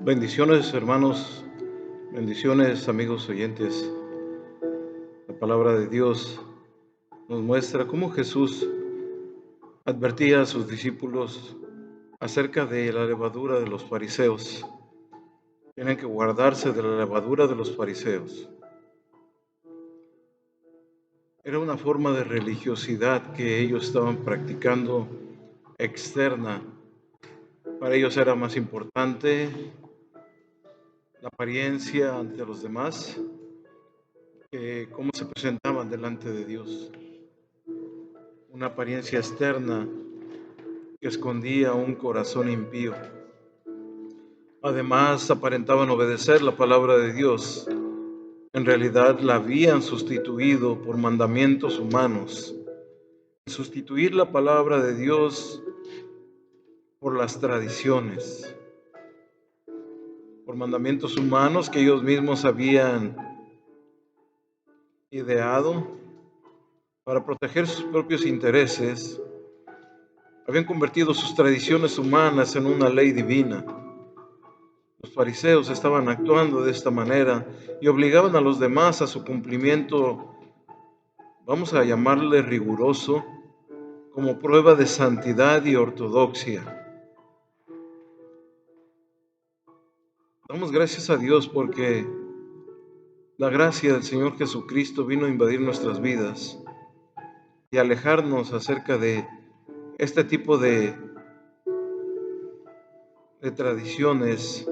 Bendiciones, hermanos, bendiciones, amigos oyentes. La palabra de Dios nos muestra cómo Jesús advertía a sus discípulos acerca de la levadura de los fariseos. Tienen que guardarse de la levadura de los fariseos. Era una forma de religiosidad que ellos estaban practicando externa. Para ellos era más importante la apariencia ante los demás que cómo se presentaban delante de Dios. Una apariencia externa que escondía un corazón impío. Además, aparentaban obedecer la palabra de Dios. En realidad la habían sustituido por mandamientos humanos. Sustituir la palabra de Dios por las tradiciones, por mandamientos humanos que ellos mismos habían ideado para proteger sus propios intereses. Habían convertido sus tradiciones humanas en una ley divina. Los fariseos estaban actuando de esta manera y obligaban a los demás a su cumplimiento, vamos a llamarle riguroso, como prueba de santidad y ortodoxia. Damos gracias a Dios porque la gracia del Señor Jesucristo vino a invadir nuestras vidas y alejarnos acerca de este tipo de tradiciones,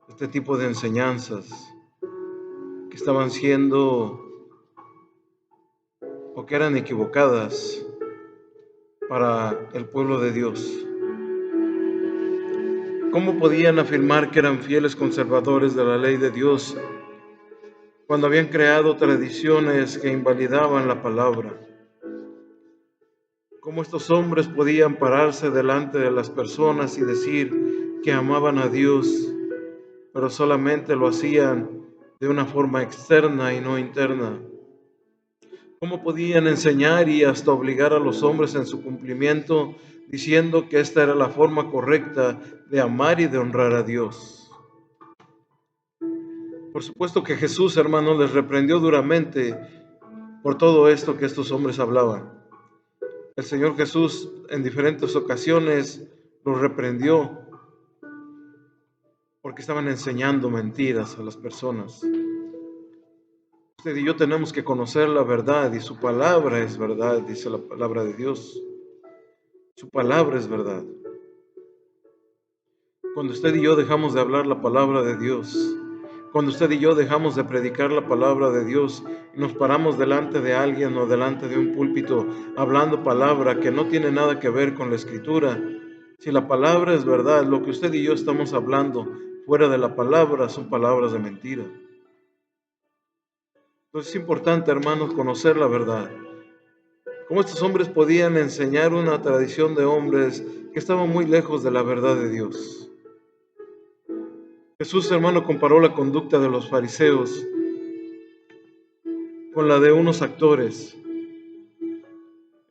este tipo de enseñanzas que estaban siendo o que eran equivocadas para el pueblo de Dios. ¿Cómo podían afirmar que eran fieles conservadores de la ley de Dios cuando habían creado tradiciones que invalidaban la palabra? ¿Cómo estos hombres podían pararse delante de las personas y decir que amaban a Dios, pero solamente lo hacían de una forma externa y no interna? ¿Cómo podían enseñar y hasta obligar a los hombres en su cumplimiento, diciendo que esta era la forma correcta de amar y de honrar a Dios? Por supuesto que Jesús, hermanos, les reprendió duramente por todo esto que estos hombres hablaban. El Señor Jesús en diferentes ocasiones los reprendió porque estaban enseñando mentiras a las personas. Usted y yo tenemos que conocer la verdad y su palabra es verdad, dice la palabra de Dios. Su palabra es verdad. Cuando usted y yo dejamos de hablar la palabra de Dios, cuando usted y yo dejamos de predicar la palabra de Dios y nos paramos delante de alguien o delante de un púlpito hablando palabra que no tiene nada que ver con la Escritura, si la palabra es verdad, lo que usted y yo estamos hablando fuera de la palabra son palabras de mentira. Entonces es importante, hermanos, conocer la verdad. ¿Cómo estos hombres podían enseñar una tradición de hombres que estaban muy lejos de la verdad de Dios? Jesús, hermano, comparó la conducta de los fariseos con la de unos actores.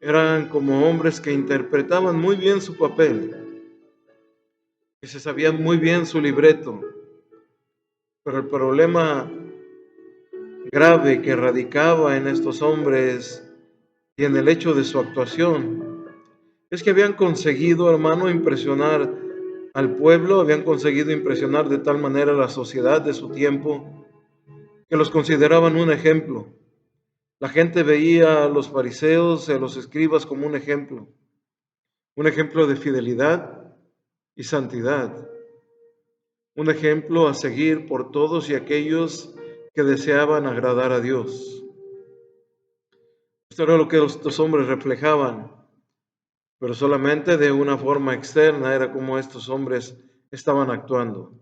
Eran como hombres que interpretaban muy bien su papel, que se sabían muy bien su libreto, pero el problema grave que radicaba en estos hombres y en el hecho de su actuación es que habían conseguido, hermano, impresionar al pueblo, habían conseguido impresionar de tal manera a la sociedad de su tiempo que los consideraban un ejemplo. La gente veía a los fariseos, a los escribas como un ejemplo de fidelidad y santidad, un ejemplo a seguir por todos y aquellos que deseaban agradar a Dios. Esto era lo que estos hombres reflejaban, pero solamente de una forma externa era como estos hombres estaban actuando.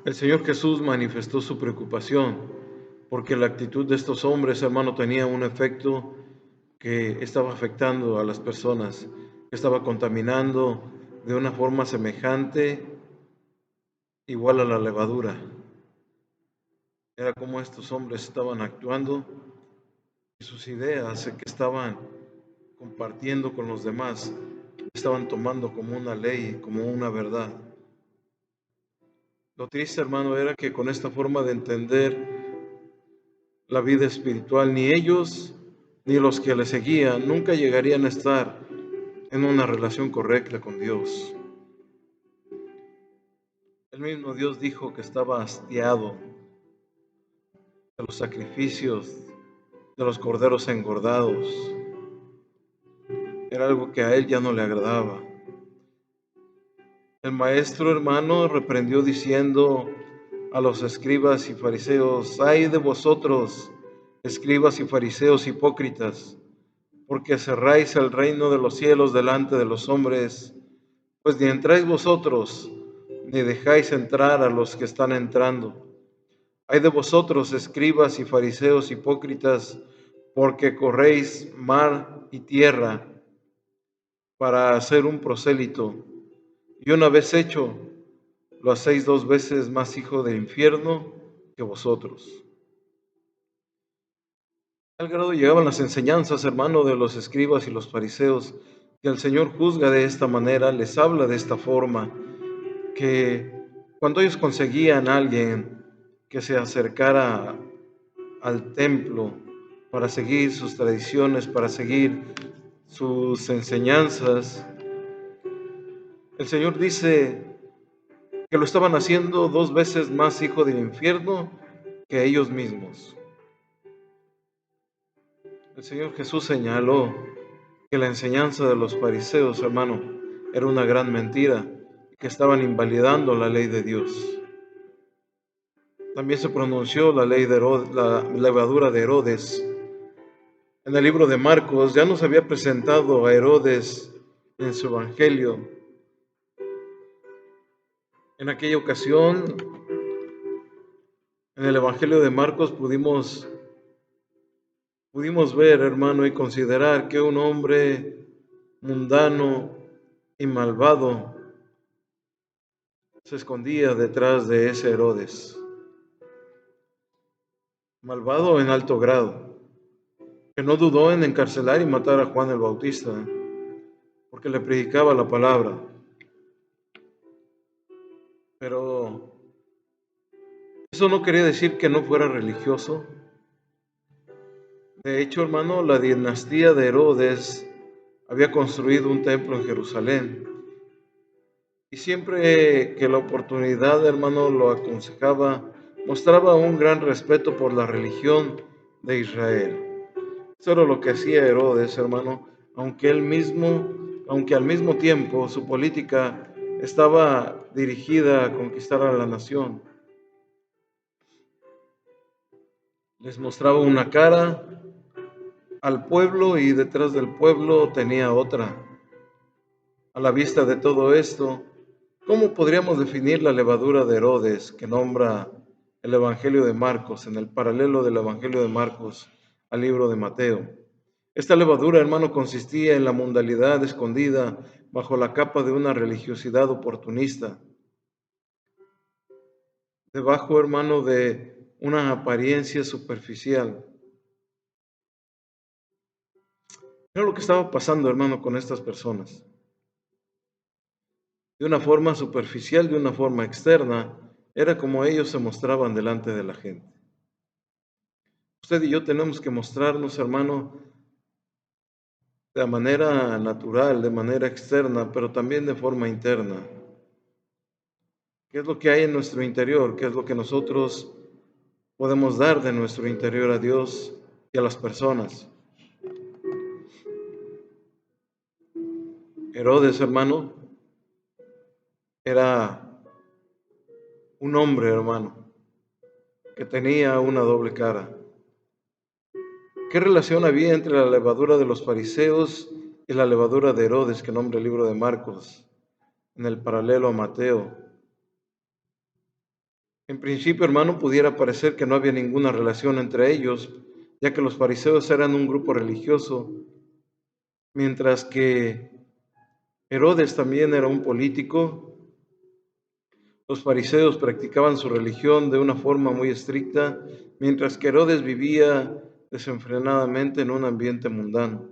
El Señor Jesús manifestó su preocupación porque la actitud de estos hombres, hermano, tenía un efecto que estaba afectando a las personas, que estaba contaminando de una forma semejante, igual a la levadura. Era como estos hombres estaban actuando y sus ideas que estaban compartiendo con los demás estaban tomando como una ley, como una verdad. Lo triste, hermano, era que con esta forma de entender la vida espiritual, ni ellos ni los que les seguían nunca llegarían a estar en una relación correcta con Dios. El mismo Dios dijo que estaba hastiado de los sacrificios, de los corderos engordados. Era algo que a él ya no le agradaba. El maestro, hermano, reprendió diciendo a los escribas y fariseos: ay de vosotros, escribas y fariseos hipócritas, porque cerráis el reino de los cielos delante de los hombres, pues ni entráis vosotros, ni dejáis entrar a los que están entrando. Ay de vosotros, escribas y fariseos hipócritas, porque corréis mar y tierra para hacer un prosélito, y una vez hecho, lo hacéis 2 veces más hijo del infierno que vosotros. Al grado llegaban las enseñanzas, hermano, de los escribas y los fariseos, que el Señor juzga de esta manera, les habla de esta forma, que cuando ellos conseguían a alguien que se acercara al templo para seguir sus tradiciones, para seguir sus enseñanzas, el Señor dice que lo estaban haciendo 2 veces más hijo del infierno que ellos mismos. El Señor Jesús señaló que la enseñanza de los fariseos, hermano, era una gran mentira, que estaban invalidando la ley de Dios. También se pronunció la ley de Herodes, la levadura de Herodes. En el libro de Marcos ya nos había presentado a Herodes en su evangelio. En aquella ocasión, en el evangelio de Marcos pudimos ver, hermano, y considerar que un hombre mundano y malvado se escondía detrás de ese Herodes. Malvado en alto grado, que no dudó en encarcelar y matar a Juan el Bautista, porque le predicaba la palabra. Pero eso no quería decir que no fuera religioso. De hecho, hermano, la dinastía de Herodes había construido un templo en Jerusalén. Y siempre que la oportunidad, hermano, lo aconsejaba, mostraba un gran respeto por la religión de Israel. Eso era lo que hacía Herodes, hermano, aunque al mismo tiempo su política estaba dirigida a conquistar a la nación. Les mostraba una cara al pueblo y detrás del pueblo tenía otra. A la vista de todo esto, ¿cómo podríamos definir la levadura de Herodes que nombra el Evangelio de Marcos, en el paralelo del Evangelio de Marcos al libro de Mateo? Esta levadura, hermano, consistía en la mundanalidad escondida bajo la capa de una religiosidad oportunista, debajo, hermano, de una apariencia superficial. Era lo que estaba pasando, hermano, con estas personas. De una forma superficial, de una forma externa, era como ellos se mostraban delante de la gente. Usted y yo tenemos que mostrarnos, hermano, de manera natural, de manera externa, pero también de forma interna. ¿Qué es lo que hay en nuestro interior? ¿Qué es lo que nosotros podemos dar de nuestro interior a Dios y a las personas? Herodes, hermano, era un hombre, hermano, que tenía una doble cara. ¿Qué relación había entre la levadura de los fariseos y la levadura de Herodes, que nombra el libro de Marcos, en el paralelo a Mateo? En principio, hermano, pudiera parecer que no había ninguna relación entre ellos, ya que los fariseos eran un grupo religioso, mientras que Herodes también era un político. Los fariseos practicaban su religión de una forma muy estricta, mientras que Herodes vivía desenfrenadamente en un ambiente mundano.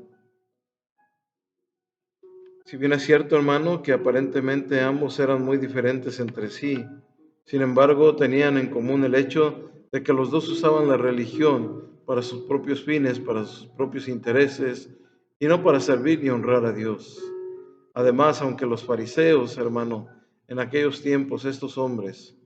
Si bien es cierto, hermano, que aparentemente ambos eran muy diferentes entre sí, sin embargo, tenían en común el hecho de que los dos usaban la religión para sus propios fines, para sus propios intereses, y no para servir ni honrar a Dios. Además, aunque los fariseos, hermano, en aquellos tiempos, estos hombres,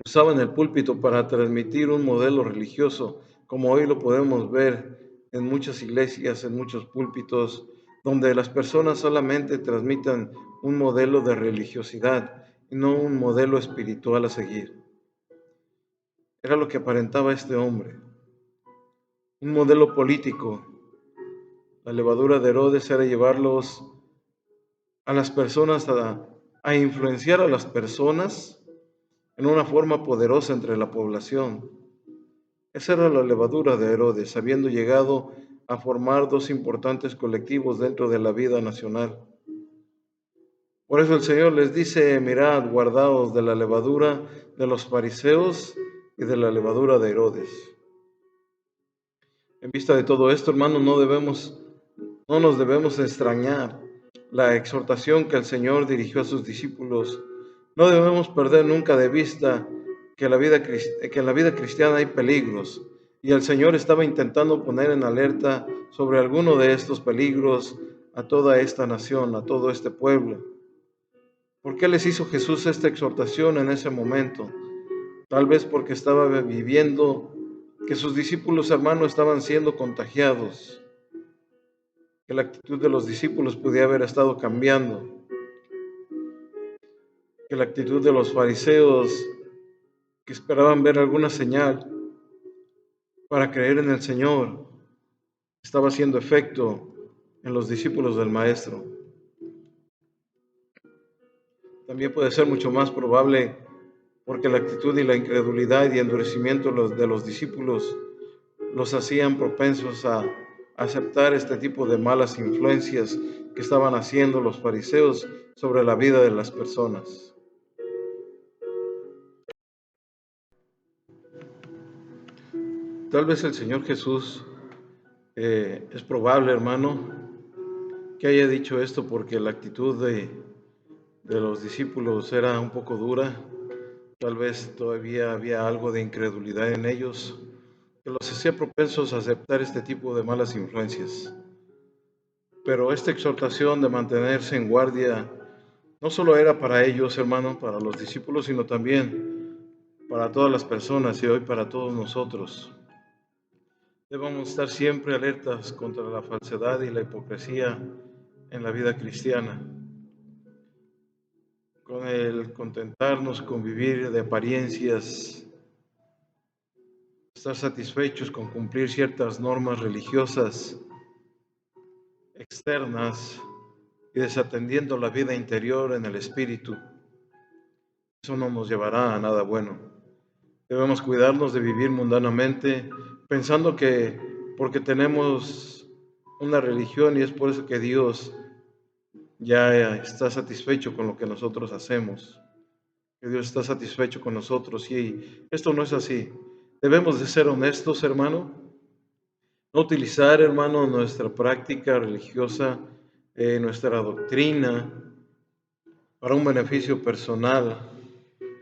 usaban el púlpito para transmitir un modelo religioso, como hoy lo podemos ver en muchas iglesias, en muchos púlpitos, donde las personas solamente transmitan un modelo de religiosidad y no un modelo espiritual a seguir. Era lo que aparentaba este hombre, un modelo político. La levadura de Herodes era llevarlos a las personas a influenciar a las personas en una forma poderosa entre la población. Esa era la levadura de Herodes, habiendo llegado a formar dos importantes colectivos dentro de la vida nacional. Por eso el Señor les dice, mirad, guardaos de la levadura de los fariseos y de la levadura de Herodes. En vista de todo esto, hermanos, no nos debemos extrañar la exhortación que el Señor dirigió a sus discípulos. No debemos perder nunca de vista que en la vida cristiana hay peligros, y el Señor estaba intentando poner en alerta sobre alguno de estos peligros a toda esta nación, a todo este pueblo. ¿Por qué les hizo Jesús esta exhortación en ese momento? Tal vez porque estaba viviendo que sus discípulos hermanos estaban siendo contagiados, que la actitud de los discípulos podía haber estado cambiando, que la actitud de los fariseos que esperaban ver alguna señal para creer en el Señor estaba haciendo efecto en los discípulos del Maestro. También puede ser mucho más probable porque la actitud y la incredulidad y endurecimiento de los discípulos los hacían propensos a aceptar este tipo de malas influencias que estaban haciendo los fariseos sobre la vida de las personas. Tal vez el Señor Jesús, es probable, hermano, que haya dicho esto porque la actitud de los discípulos era un poco dura. Tal vez todavía había algo de incredulidad en ellos que los hacía propensos a aceptar este tipo de malas influencias. Pero esta exhortación de mantenerse en guardia no solo era para ellos, hermano, para los discípulos, sino también para todas las personas y hoy para todos nosotros. Debemos estar siempre alertas contra la falsedad y la hipocresía en la vida cristiana, con el contentarnos con vivir de apariencias, estar satisfechos con cumplir ciertas normas religiosas externas y desatendiendo la vida interior en el espíritu. Eso no nos llevará a nada bueno. Debemos cuidarnos de vivir mundanamente pensando que porque tenemos una religión y es por eso que Dios ya está satisfecho con lo que nosotros hacemos, que Dios está satisfecho con nosotros, y esto no es así. Debemos de ser honestos, hermano, no utilizar, hermano, nuestra práctica religiosa, nuestra doctrina para un beneficio personal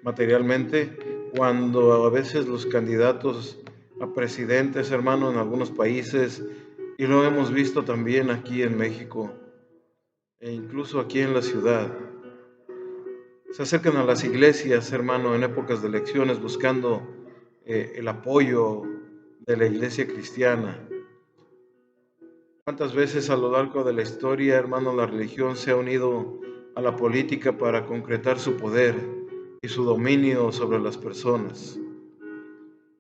materialmente, cuando a veces los candidatos a presidentes, hermano, en algunos países, y lo hemos visto también aquí en México, e incluso aquí en la ciudad, se acercan a las iglesias, hermano, en épocas de elecciones buscando el apoyo de la iglesia cristiana. ¿Cuántas veces a lo largo de la historia, hermano, la religión se ha unido a la política para concretar su poder y su dominio sobre las personas?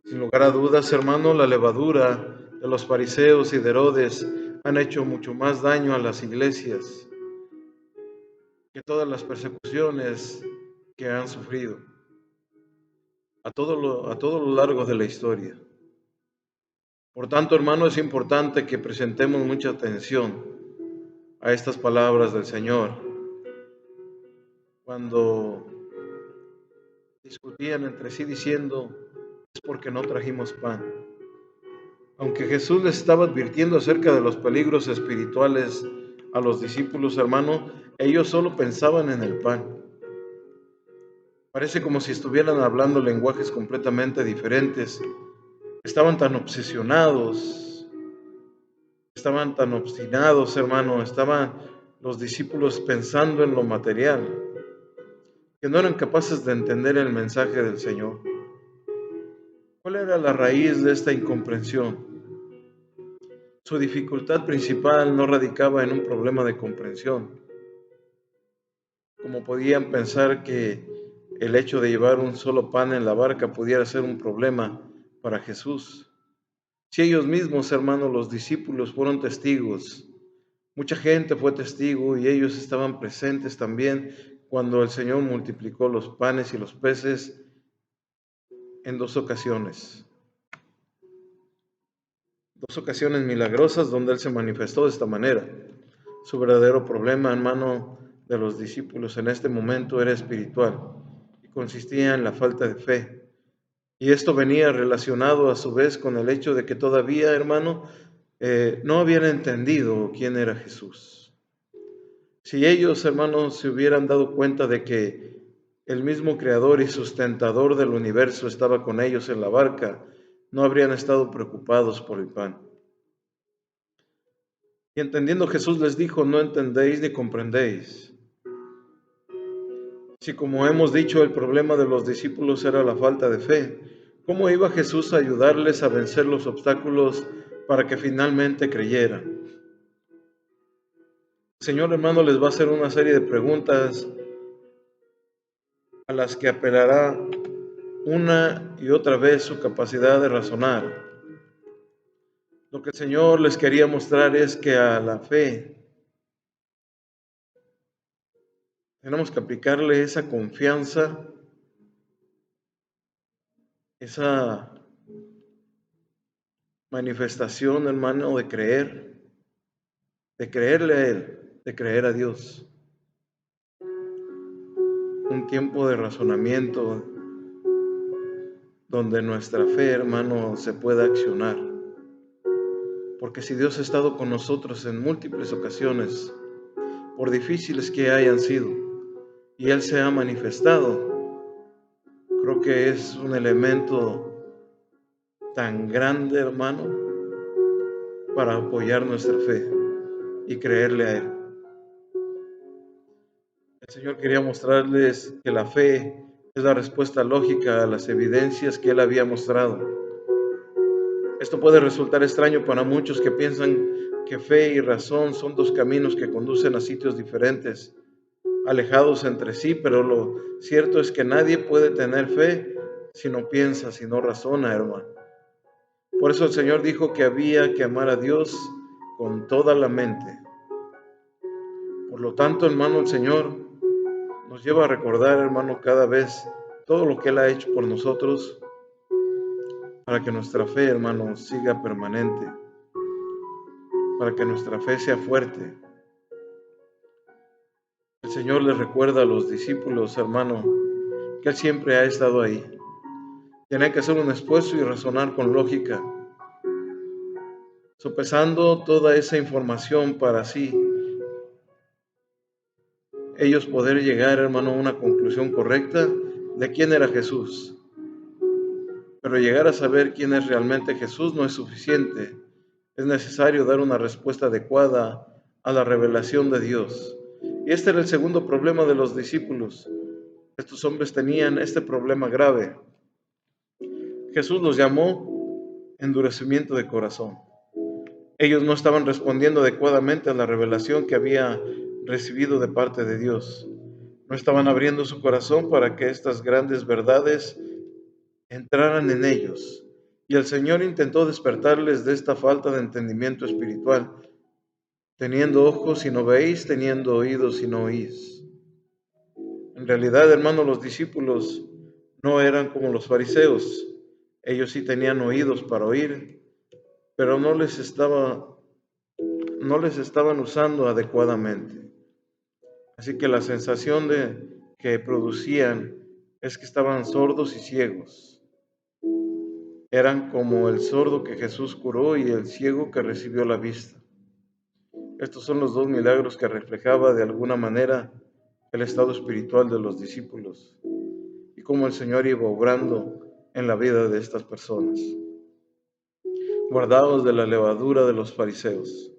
Sin lugar a dudas, hermano, la levadura de los fariseos y de Herodes han hecho mucho más daño a las iglesias que todas las persecuciones que han sufrido a todo lo largo de la historia. Por tanto, hermano, es importante que presentemos mucha atención a estas palabras del Señor cuando discutían entre sí diciendo, es porque no trajimos pan. Aunque Jesús les estaba advirtiendo acerca de los peligros espirituales a los discípulos, hermano, ellos solo pensaban en el pan. Parece como si estuvieran hablando lenguajes completamente diferentes. Estaban tan obsesionados, estaban tan obstinados, hermano, estaban los discípulos pensando en lo material, que no eran capaces de entender el mensaje del Señor. ¿Cuál era la raíz de esta incomprensión? Su dificultad principal no radicaba en un problema de comprensión, como podían pensar que el hecho de llevar un solo pan en la barca pudiera ser un problema para Jesús. Si ellos mismos, hermanos, los discípulos fueron testigos, mucha gente fue testigo y ellos estaban presentes también cuando el Señor multiplicó los panes y los peces en dos ocasiones milagrosas donde Él se manifestó de esta manera. Su verdadero problema, hermano, de los discípulos en este momento era espiritual y consistía en la falta de fe. Y esto venía relacionado a su vez con el hecho de que todavía, hermano, no habían entendido quién era Jesús. Si ellos, hermanos, se hubieran dado cuenta de que el mismo creador y sustentador del universo estaba con ellos en la barca, no habrían estado preocupados por el pan. Y entendiendo Jesús les dijo, no entendéis ni comprendéis. Si como hemos dicho, el problema de los discípulos era la falta de fe, ¿cómo iba Jesús a ayudarles a vencer los obstáculos para que finalmente creyeran? El Señor, hermano, les va a hacer una serie de preguntas a las que apelará una y otra vez su capacidad de razonar. Lo que el Señor les quería mostrar es que a la fe tenemos que aplicarle esa confianza, esa manifestación, hermano, de creerle a Él, de creer a Dios. Un tiempo de razonamiento donde nuestra fe, hermano, se pueda accionar. Porque si Dios ha estado con nosotros en múltiples ocasiones, por difíciles que hayan sido, y Él se ha manifestado, creo que es un elemento tan grande, hermano, para apoyar nuestra fe y creerle a Él. El Señor quería mostrarles que la fe es la respuesta lógica a las evidencias que Él había mostrado. Esto puede resultar extraño para muchos que piensan que fe y razón son dos caminos que conducen a sitios diferentes, alejados entre sí, pero lo cierto es que nadie puede tener fe si no piensa, si no razona, hermano. Por eso el Señor dijo que había que amar a Dios con toda la mente. Por lo tanto, hermano, el Señor nos lleva a recordar, hermano, cada vez todo lo que Él ha hecho por nosotros para que nuestra fe, hermano, siga permanente, para que nuestra fe sea fuerte. El Señor les recuerda a los discípulos, hermano, que Él siempre ha estado ahí. Tienen que hacer un esfuerzo y razonar con lógica, sopesando toda esa información para así ellos poder llegar, hermano, a una conclusión correcta de quién era Jesús. Pero llegar a saber quién es realmente Jesús no es suficiente. Es necesario dar una respuesta adecuada a la revelación de Dios. Y este era el segundo problema de los discípulos. Estos hombres tenían este problema grave. Jesús los llamó endurecimiento de corazón. Ellos no estaban respondiendo adecuadamente a la revelación que había recibido de parte de Dios. No estaban abriendo su corazón para que estas grandes verdades entraran en ellos. Y el Señor intentó despertarles de esta falta de entendimiento espiritual, teniendo ojos y no veis, teniendo oídos y no oís. En realidad, hermanos, los discípulos no eran como los fariseos. Ellos sí tenían oídos para oír, pero no les estaban usando adecuadamente. Así que la sensación que producían es que estaban sordos y ciegos. Eran como el sordo que Jesús curó y el ciego que recibió la vista. Estos son los dos milagros que reflejaba de alguna manera el estado espiritual de los discípulos y cómo el Señor iba obrando en la vida de estas personas. Guardaos de la levadura de los fariseos.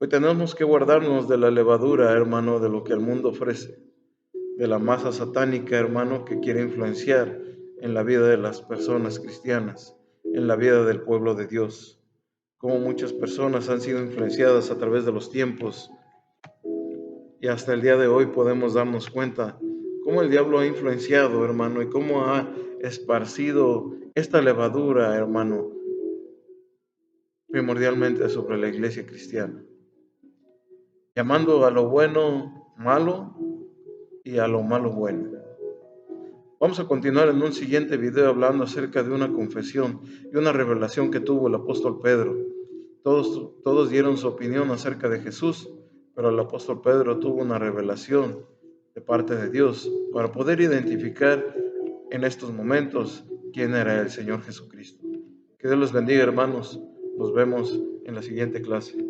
Hoy tenemos que guardarnos de la levadura, hermano, de lo que el mundo ofrece, de la masa satánica, hermano, que quiere influenciar en la vida de las personas cristianas, en la vida del pueblo de Dios. Como muchas personas han sido influenciadas a través de los tiempos y hasta el día de hoy podemos darnos cuenta cómo el diablo ha influenciado, hermano, y cómo ha esparcido esta levadura, hermano, primordialmente sobre la iglesia cristiana, llamando a lo bueno malo y a lo malo bueno. Vamos a continuar en un siguiente video hablando acerca de una confesión y una revelación que tuvo el apóstol Pedro. Todos dieron su opinión acerca de Jesús, pero el apóstol Pedro tuvo una revelación de parte de Dios para poder identificar en estos momentos quién era el Señor Jesucristo. Que Dios los bendiga, hermanos. Nos vemos en la siguiente clase.